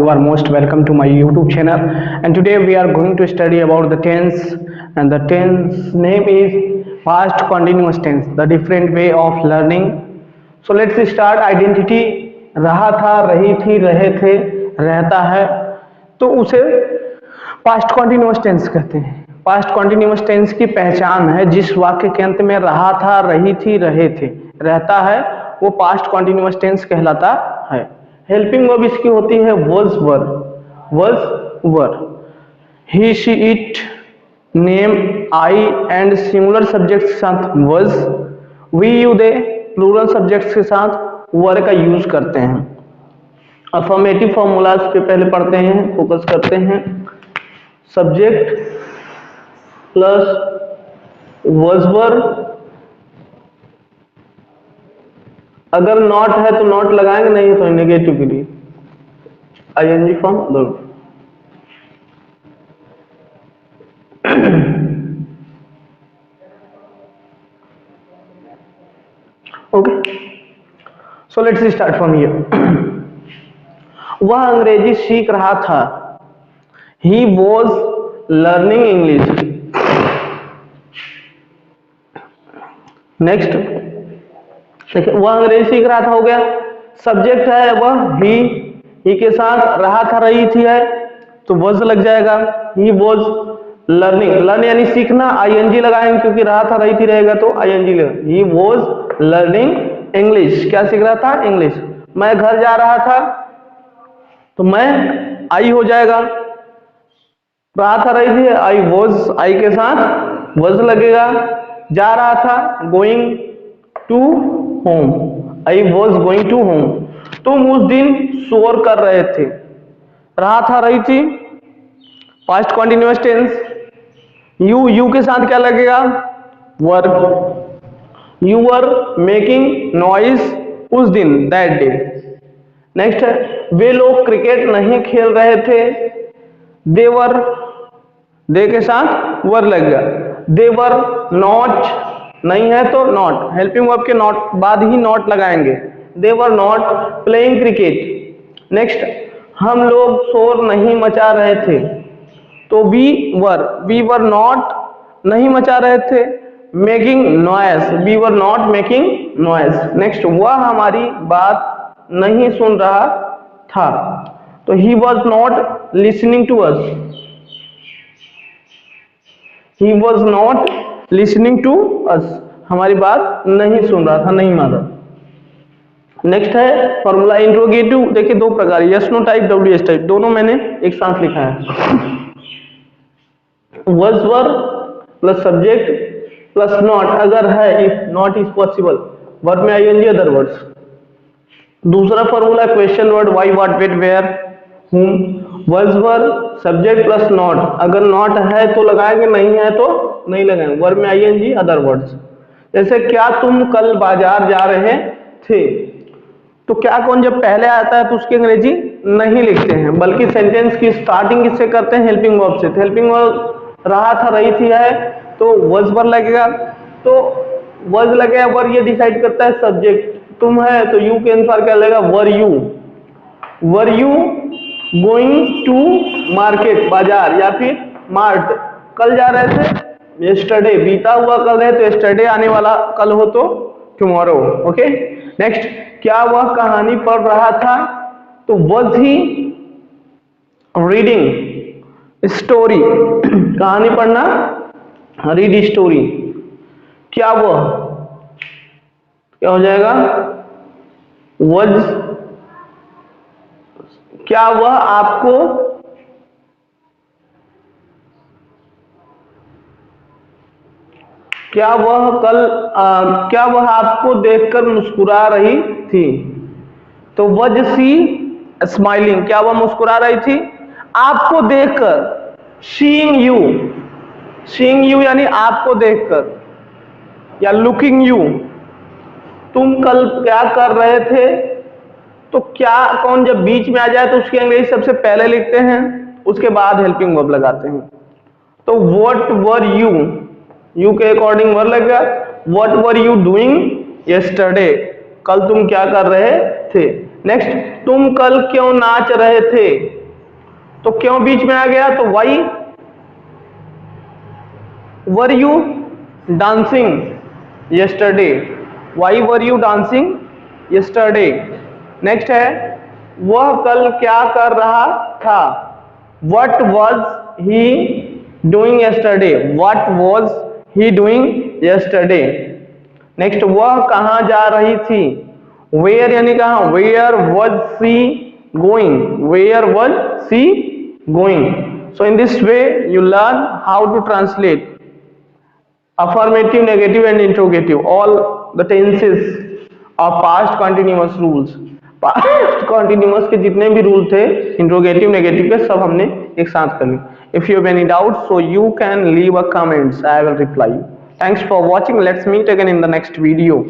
You are most welcome to my YouTube channel, and today we are going to study about the tense, and the tense name is past continuous tense, the different way of learning. So let's start. Identity, रहा था, रही थी, रहे थे, रहता है, तो उसे पास्ट कॉन्टिन्यूअस टेंस कहते हैं। पास्ट कॉन्टिन्यूअस टेंस की पहचान है जिस वाक्य के अंत में रहा था, रही थी, रहे थे, रहता है, वो पास्ट कॉन्टिन्यूअस टेंस कहलाता है। हेल्पिंग वर्ब इसकी होती है was were, he she it, name, I and singular subject के साथ was, we you they plural subjects के साथ वर का यूज करते हैं। अफर्मेटिव फॉर्मूलाज पे पहले पढ़ते हैं, फोकस करते हैं। सब्जेक्ट प्लस वॉज वर, अगर नॉट है तो नॉट लगाएंगे, नहीं तो नेगेटिव के लिए ING form verb. Okay, so let's start from here. वह अंग्रेजी सीख रहा था, he was learning English. Next देखिए, वह अंग्रेजी सीख रहा था हो गया। सब्जेक्ट है वह, ही के साथ रहा था, रही थी है तो वॉज लग जाएगा। ही वॉज लर्निंग, लर्न यानी सीखना, आईएनजी लगाएंगे क्योंकि रहा था, रही थी रहेगा तो आईएनजी लगेगा। ही वॉज लर्निंग इंग्लिश, क्या सीख रहा था? इंग्लिश। मैं घर जा रहा था तो मैं आई हो जाएगा, रहा था, रही थी, आई वॉज, आई के साथ वॉज लगेगा। जा रहा था, going to home, I was going to home. तुम उस दिन शोर कर रहे थे, रहा था, रही थी, पास्ट कॉन्टिन्यूअस टेंस। यू के साथ क्या लगेगा? Were. You were making noise उस दिन, दैट डे। नेक्स्ट है, वे लोग क्रिकेट नहीं खेल रहे थे, दे वर, दे के साथ वर लग गया। दे वर नॉट, नहीं है तो नॉट, हेल्पिंग वर्ब के नॉट बाद ही नॉट लगाएंगे। They were not playing cricket. Next, हम लोग शोर नहीं मचा रहे थे, तो वी वर नॉट, नहीं मचा रहे थे, making noise, we were not making noise. Next, वह हमारी बात नहीं सुन रहा था, तो he was not listening to us, he was not listening to us, हमारी बात नहीं सुन रहा था, नहीं मान रहा। नेक्स्ट है फॉर्मूला इंट्रोगेटिव। देखिए दो प्रकार, yes no type, W S type, दोनों मैंने एक साथ लिखा है। Was were plus subject plus not, अगर है, if not is possible, verb में आईएनजी, अदर वर्ड्स। दूसरा formula question word, why, what, wait, where, whom. Was were subject plus not, अगर नॉट है तो लगाएंगे, नहीं है तो नहीं लगाएंगे, वर्ब में आईएनजी, अदर वर्ड्स। जैसे क्या तुम कल बाजार जा रहे थे, तो क्या कौन जब पहले आता है तो उसकी अंग्रेजी नहीं लिखते हैं, बल्कि सेंटेंस की स्टार्टिंग किससे करते हैं? हेल्पिंग वर्ब से। हेल्पिंग वर्ब रहा था, रही थी है तो वॉज वर लगेगा, तो वॉज लगेगा, वर ये डिसाइड करता है सब्जेक्ट, तुम है तो यू के अनुसार क्या लगेगा? Were you going to market, बाजार या फिर मार्ट, कल जा रहे थे, यस्टरडे, बीता हुआ कल है तो यस्टरडे, आने वाला कल हो तो टुमारो। ओके। नेक्स्ट, क्या वह कहानी पढ़ रहा था, तो वॉज ही रीडिंग स्टोरी, कहानी पढ़ना, रीड स्टोरी। क्या वह, क्या हो जाएगा? वॉज, क्या वह आपको, क्या वह कल क्या वह आपको देखकर मुस्कुरा रही थी, तो वॉज सी स्माइलिंग, क्या वह मुस्कुरा रही थी आपको देखकर। सीइंग यू यानी आपको देखकर, या लुकिंग यू। तुम कल क्या कर रहे थे, तो क्या कौन जब बीच में आ जाए तो उसकी अंग्रेजी सबसे पहले लिखते हैं, उसके बाद हेल्पिंग वर्ब लगाते हैं। तो व्हाट वर यू के अकॉर्डिंग वर्ब लगेगा। What were you doing yesterday, कल तुम क्या कर रहे थे। नेक्स्ट, तुम कल क्यों नाच रहे थे, तो क्यों बीच में आ गया, तो why were you dancing yesterday, why were you dancing yesterday. Next है, वह कल क्या कर रहा था, what was he doing yesterday, what was he doing yesterday. Next, वह कहाँ जा रही थी, वेयर यानी कहाँ, where was she going, where was she going. So in this way you learn how to translate affirmative, negative and interrogative, all the tenses of past continuous rules। past continuous के जितने भी rule थे interrogative negative के सब हमने एक साथ कर लिए। If you have any doubt so you can leave a comments, I will reply you. Thanks for watching, let's meet again in the next video.